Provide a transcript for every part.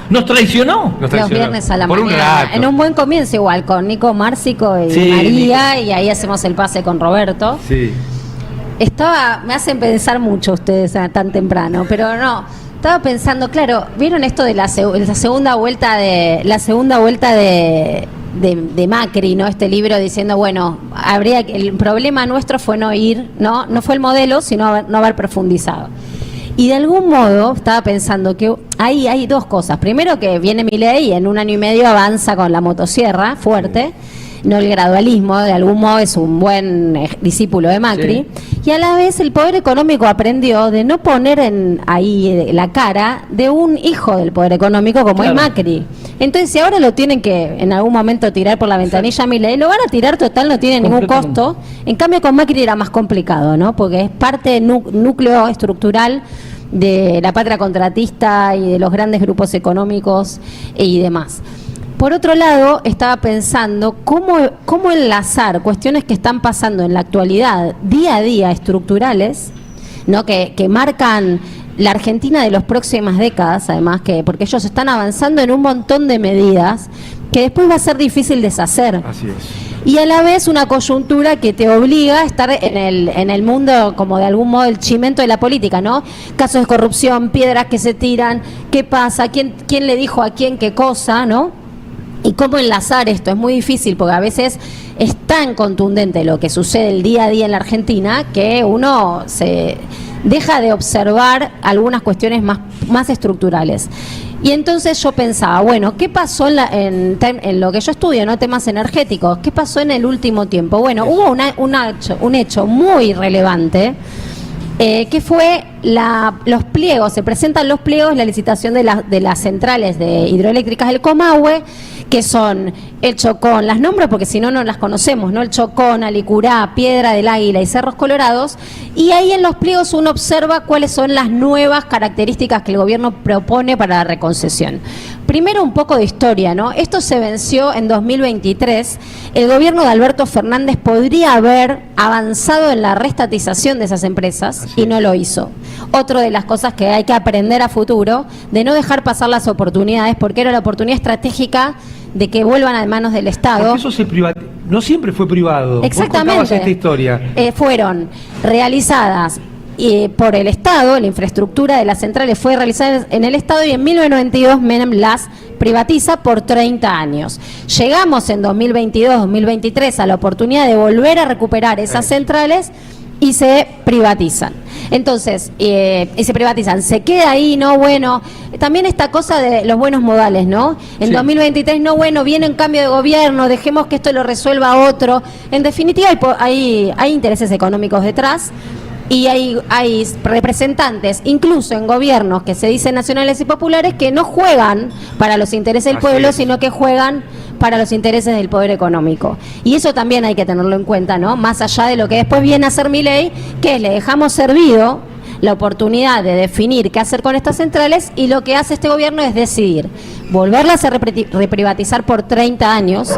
Nos traicionó. Los viernes a la por mañana. Un rato. En un buen comienzo igual, con Nico Márcico y Sí, María, Nico. y ahí hacemos el pase con Roberto. Sí. Me hacen pensar mucho ustedes tan temprano, pero no. Estaba pensando, claro, ¿vieron esto de la segunda vuelta de Macri, ¿no? Este libro diciendo, bueno, el problema nuestro fue no ir, no fue el modelo, sino no haber profundizado. Y de algún modo estaba pensando que ahí hay dos cosas. Primero, que viene Milei y en 1 año y medio avanza con la motosierra fuerte. No el gradualismo, de algún modo es un buen discípulo de Macri. Sí. Y a la vez el poder económico aprendió de no poner ahí la cara de un hijo del poder económico como es Macri. Entonces, si ahora lo tienen que en algún momento tirar por la ventanilla Milei, lo van a tirar, total, no tiene ningún costo. En cambio, con Macri era más complicado, ¿no? Porque es parte núcleo estructural de la patria contratista y de los grandes grupos económicos y demás. Por otro lado, estaba pensando cómo enlazar cuestiones que están pasando en la actualidad, día a día, estructurales, ¿no? que marcan la Argentina de las próximas décadas, además, porque ellos están avanzando en un montón de medidas que después va a ser difícil deshacer. Así es. Y a la vez una coyuntura que te obliga a estar en el mundo, como de algún modo, el chimento de la política, ¿no? Casos de corrupción, piedras que se tiran, qué pasa, quién le dijo a quién qué cosa, ¿no? Y cómo enlazar esto, es muy difícil porque a veces es tan contundente lo que sucede el día a día en la Argentina que uno se deja de observar algunas cuestiones más estructurales. Y entonces yo pensaba, bueno, ¿qué pasó en lo que yo estudio, ¿no? Temas energéticos? ¿Qué pasó en el último tiempo? Bueno, hubo un hecho muy relevante, que fue los pliegos, se presentan los pliegos, la licitación de las centrales hidroeléctricas del Comahue, que son el Chocón, las nombro porque si no, no las conocemos, ¿no? El Chocón, Alicurá, Piedra del Águila y Cerros Colorados, y ahí en los pliegos uno observa cuáles son las nuevas características que el gobierno propone para la reconcesión. Primero, un poco de historia, ¿no? Esto se venció en 2023, el gobierno de Alberto Fernández podría haber avanzado en la reestatización de esas empresas y no lo hizo. Otra de las cosas que hay que aprender a futuro, de no dejar pasar las oportunidades, porque era la oportunidad estratégica de que vuelvan a manos del Estado. Porque eso no siempre fue privado. Exactamente. Vos contabas esta historia. Fueron realizadas por el Estado, la infraestructura de las centrales fue realizada en el Estado y en 1992 Menem las privatiza por 30 años. Llegamos en 2022-2023 a la oportunidad de volver a recuperar esas centrales y se privatizan. Entonces, y se privatizan, se queda ahí, ¿no? Bueno, también esta cosa de los buenos modales, ¿no? En 2023, no, bueno, viene un cambio de gobierno, dejemos que esto lo resuelva otro. En definitiva, hay intereses económicos detrás y hay representantes, incluso en gobiernos que se dicen nacionales y populares, que no juegan para los intereses del pueblo, sino que juegan para los intereses del poder económico. Y eso también hay que tenerlo en cuenta, ¿no? Más allá de lo que después viene a hacer Milei, que le dejamos servido la oportunidad de definir qué hacer con estas centrales, y lo que hace este gobierno es decidir volverlas a reprivatizar por 30 años.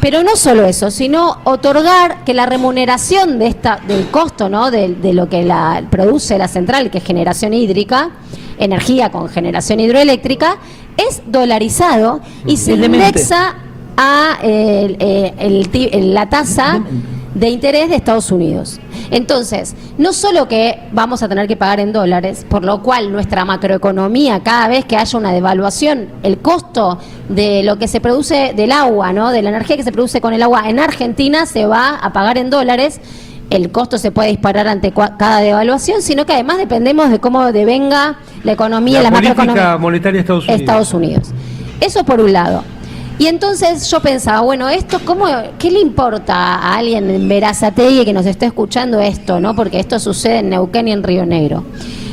Pero no solo eso, sino otorgar que la remuneración del costo, ¿no? de lo que produce la central, que es generación hídrica, energía con generación hidroeléctrica, es dolarizado y se indexa a la tasa de interés de Estados Unidos. Entonces, no solo que vamos a tener que pagar en dólares, por lo cual nuestra macroeconomía, cada vez que haya una devaluación, el costo de lo que se produce del agua, ¿no? De la energía que se produce con el agua en Argentina se va a pagar en dólares. El costo se puede disparar ante cada devaluación, sino que además dependemos de cómo devenga la economía, la macroeconomía. La política monetaria de Estados Unidos. Eso por un lado. Y entonces yo pensaba, bueno, esto, ¿qué le importa a alguien en Berazategui que nos está escuchando esto, ¿no? Porque esto sucede en Neuquén y en Río Negro.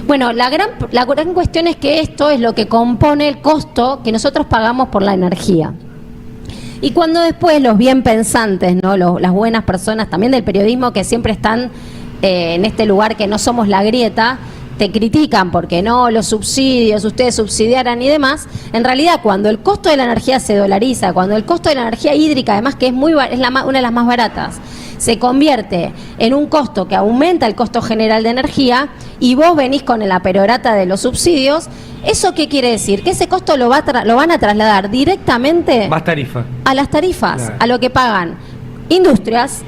Bueno, la gran cuestión es que esto es lo que compone el costo que nosotros pagamos por la energía. Y cuando después los bien pensantes, ¿no? Las buenas personas también del periodismo, que siempre están en este lugar que no somos la grieta, te critican porque no, los subsidios, ustedes subsidiaran y demás, en realidad cuando el costo de la energía se dolariza, cuando el costo de la energía hídrica, además que es una de las más baratas, se convierte en un costo que aumenta el costo general de energía y vos venís con la perorata de los subsidios, ¿eso qué quiere decir? Que ese costo lo van a trasladar directamente Más tarifa. a las tarifas, Claro. a lo que pagan industrias,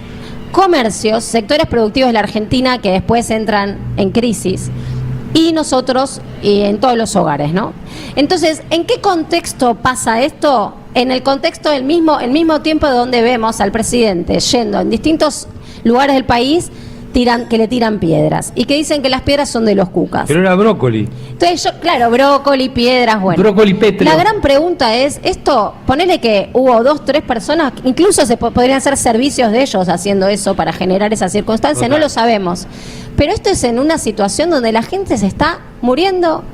comercios, sectores productivos de la Argentina que después entran en crisis, y nosotros y en todos los hogares, ¿no? Entonces, ¿en qué contexto pasa esto? En el contexto del mismo tiempo donde vemos al presidente yendo en distintos lugares del país que le tiran piedras y que dicen que las piedras son de los cucas. Pero era brócoli. Entonces claro, brócoli, piedras, bueno. Brócoli pétreo. La gran pregunta es, esto, ponele que hubo 2, 3 personas, incluso podrían ser servicios de ellos haciendo eso para generar esa circunstancia, Total. no lo sabemos. Pero esto es en una situación donde la gente se está muriendo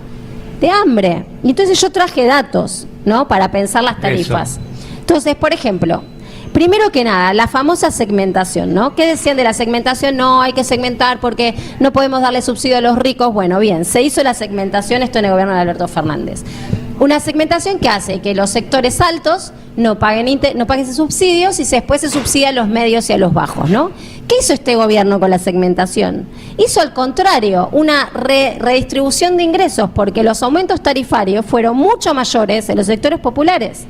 de hambre. Y entonces yo traje datos, ¿no? Para pensar las tarifas. Eso. Entonces, por ejemplo, primero que nada, la famosa segmentación, ¿no? ¿Qué decían de la segmentación? No, hay que segmentar porque no podemos darle subsidio a los ricos. Bueno, bien, se hizo la segmentación, esto en el gobierno de Alberto Fernández. Una segmentación que hace que los sectores altos no paguen sus subsidios y después se subsidia a los medios y a los bajos, ¿no? ¿Qué hizo este gobierno con la segmentación? Hizo al contrario, una redistribución de ingresos, porque los aumentos tarifarios fueron mucho mayores en los sectores populares.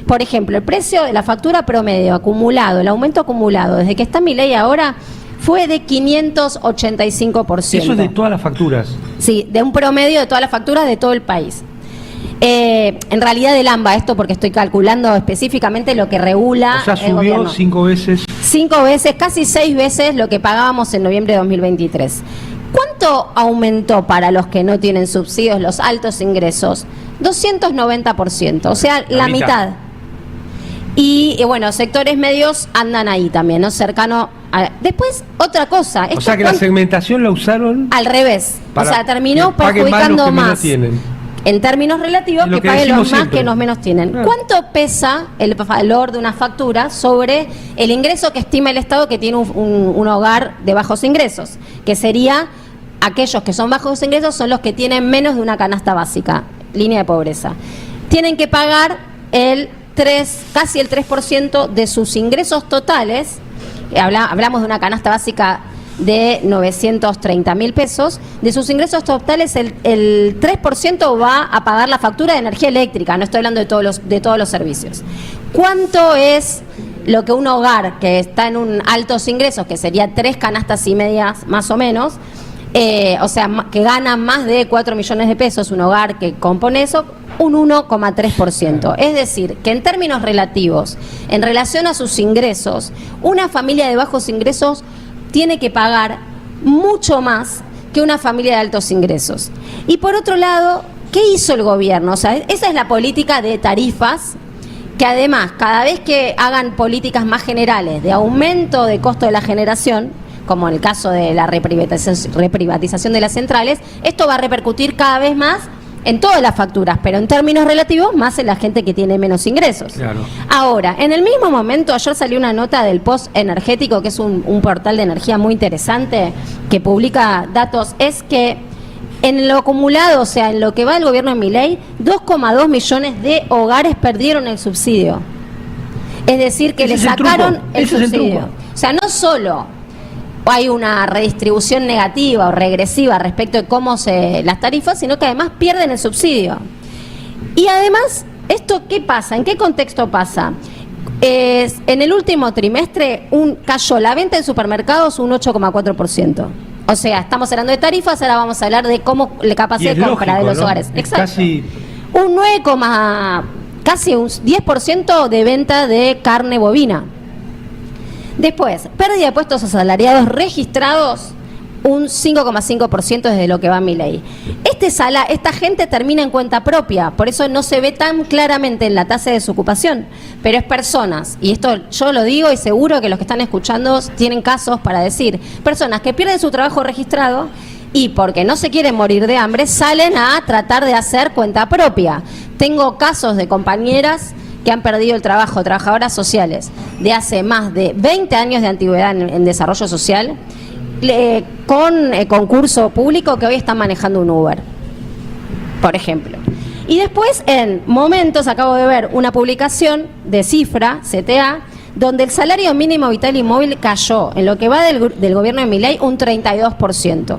Por ejemplo, el precio de la factura promedio acumulado, el aumento acumulado desde que está Milei ahora, fue de 585%. Eso es de todas las facturas. Sí, de un promedio de todas las facturas de todo el país. En realidad del AMBA, esto porque estoy calculando específicamente lo que regula O sea, el subió gobierno. 5 veces. 5 veces, casi 6 veces lo que pagábamos en noviembre de 2023. ¿Cuánto aumentó para los que no tienen subsidios, los altos ingresos? 290%, o sea, la mitad. Y bueno, sectores medios andan ahí también, ¿no? Cercano a... Después, otra cosa. O sea que la segmentación la usaron al revés. para O sea, terminó que paguen perjudicando los que menos más. tienen. En términos relativos, Lo que que paguen los decimos más siempre. que los menos tienen. Claro. ¿Cuánto pesa el valor de una factura sobre el ingreso que estima el Estado que tiene un hogar de bajos ingresos? Que sería, aquellos que son bajos ingresos son los que tienen menos de una canasta básica, línea de pobreza. Tienen que pagar casi el 3% de sus ingresos totales. Hablamos de una canasta básica de 930.000 pesos, de sus ingresos totales el 3% va a pagar la factura de energía eléctrica, no estoy hablando de todos los servicios. ¿Cuánto es lo que un hogar que está en altos ingresos, que sería 3 canastas y medias más o menos, o sea, que gana más de 4 millones de pesos un hogar que compone eso, un 1,3%. Es decir, que en términos relativos, en relación a sus ingresos, una familia de bajos ingresos tiene que pagar mucho más que una familia de altos ingresos. Y por otro lado, ¿qué hizo el gobierno? O sea, esa es la política de tarifas, que además, cada vez que hagan políticas más generales de aumento de costo de la generación, como en el caso de la reprivatización de las centrales, esto va a repercutir cada vez más en todas las facturas, pero en términos relativos más en la gente que tiene menos ingresos. Claro. Ahora, en el mismo momento, ayer salió una nota del Post Energético, que es un portal de energía muy interesante, que publica datos, es que en lo acumulado, o sea, en lo que va el gobierno de Milei, 2,2 millones de hogares perdieron el subsidio. Es decir, que Ese le es el sacaron truco, el ese es el subsidio. truco. O sea, no solo hay una redistribución negativa o regresiva respecto de cómo las tarifas, sino que además pierden el subsidio. Y además, ¿esto qué pasa? ¿En qué contexto pasa? En el último trimestre cayó la venta en supermercados un 8,4%. O sea, estamos hablando de tarifas, ahora vamos a hablar de cómo la Y capacidad es de compra lógico, de los ¿no? hogares. Es Exacto. casi... Un 9, casi un 10% de venta de carne bovina. Después, pérdida de puestos asalariados registrados, un 5,5% desde lo que va Milei. Esta gente termina en cuenta propia, por eso no se ve tan claramente en la tasa de desocupación, pero es personas, y esto yo lo digo y seguro que los que están escuchando tienen casos para decir, personas que pierden su trabajo registrado y porque no se quieren morir de hambre, salen a tratar de hacer cuenta propia. Tengo casos de compañeras que han perdido el trabajo, trabajadoras sociales, de hace más de 20 años de antigüedad en desarrollo social, con concurso público que hoy están manejando un Uber, por ejemplo. Y después, en momentos, acabo de ver una publicación de Cifra, CTA, donde el salario mínimo vital y móvil cayó, en lo que va del gobierno de Milei, un 32%.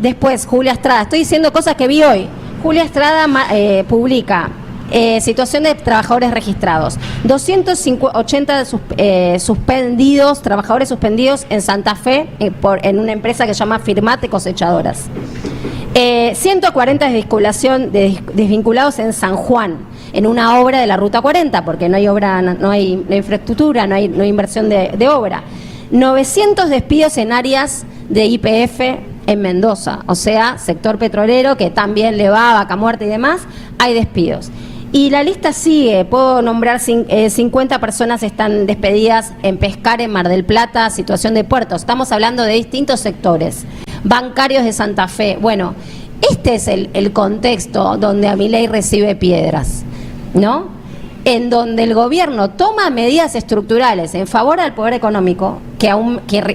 Después, Julia Estrada, estoy diciendo cosas que vi hoy. Julia Estrada publica situación de trabajadores registrados. 280 suspendidos, trabajadores suspendidos en Santa Fe, en una empresa que se llama Firmate Cosechadoras. 140 desvinculados en San Juan, en una obra de la Ruta 40, porque no hay obra, no hay infraestructura, no hay inversión de obra. 900 despidos en áreas de YPF en Mendoza, o sea, sector petrolero, que también le va a Vaca Muerta y demás, hay despidos. Y la lista sigue, puedo nombrar 50 personas están despedidas en Pescar, en Mar del Plata, situación de puertos. Estamos hablando de distintos sectores. Bancarios de Santa Fe. Bueno, este es el contexto donde a Milei recibe piedras, ¿no? En donde el gobierno toma medidas estructurales en favor del poder económico que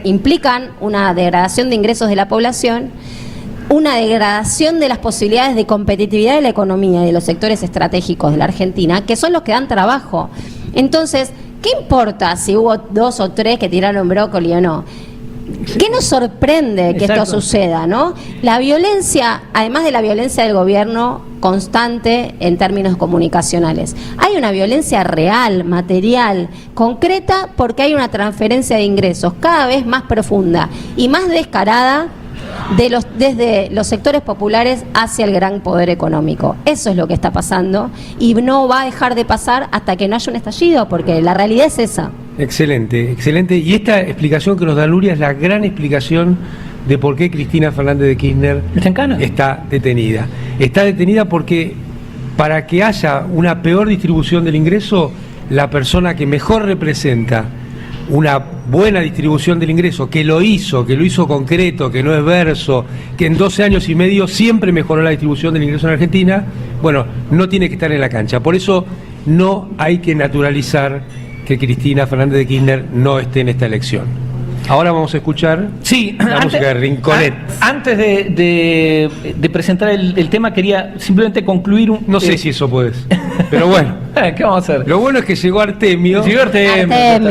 implican una degradación de ingresos de la población, una degradación de las posibilidades de competitividad de la economía y de los sectores estratégicos de la Argentina, que son los que dan trabajo. Entonces, ¿qué importa si hubo 2 o 3 que tiraron brócoli o no? ¿Qué nos sorprende que esto suceda, no? La violencia, además de la violencia del gobierno constante en términos comunicacionales, hay una violencia real, material, concreta, porque hay una transferencia de ingresos cada vez más profunda y más descarada desde los sectores populares hacia el gran poder económico. Eso es lo que está pasando y no va a dejar de pasar hasta que no haya un estallido, porque la realidad es esa. Excelente, excelente. Y esta explicación que nos da Luria es la gran explicación de por qué Cristina Fernández de Kirchner está detenida. Está detenida porque para que haya una peor distribución del ingreso, la persona que mejor representa una buena distribución del ingreso, que lo hizo concreto, que no es verso, que en 12 años y medio siempre mejoró la distribución del ingreso en Argentina, bueno, no tiene que estar en la cancha. Por eso no hay que naturalizar que Cristina Fernández de Kirchner no esté en esta elección. Ahora vamos a escuchar la música de Rinconet. Antes de presentar el tema, quería simplemente concluir No sé si eso puedes, pero bueno. ¿Qué vamos a hacer? Lo bueno es que llegó Artemio. Llegó Artemio.